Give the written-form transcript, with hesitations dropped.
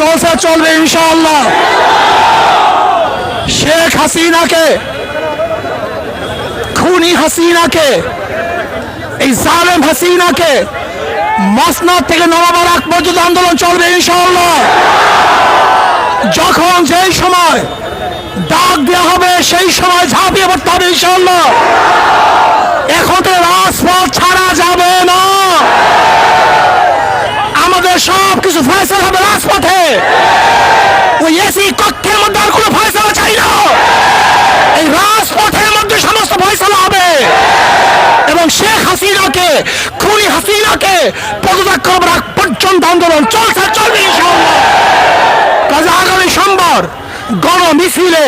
চলছে, চলবে ইনশাআল্লাহ। শেখ হাসিনাকে, খুনি হাসিনাকে, এই জালেম হাসিনাকে মসনদ থেকে নামাবার আগ পর্যন্ত আন্দোলন চলবে ইনশাআল্লাহ। যখন যেই সময় ডাক দেওয়া হবে সেই সময় ঝাঁপিয়ে পড়তে হবে ইনশাআল্লাহ। এখন তো রাজপথ ছাড়া যাবে না। আমাদের সব কিছু ফয়সালা হবে রাজপথে। ওই এসি কক্ষের মধ্যে আর কোনো ফয়সালা চাই না। এই রাজপথের মধ্যে সমস্ত ফয়সালা হবে এবং শেখ হাসিনাকে, খুনি হাসিনাকে পদত্যাগ করার আগ পর্যন্ত আন্দোলন চলছে, চলবে ইনশাআল্লাহ। কাজে আগামী সোমবার গণমিছিলে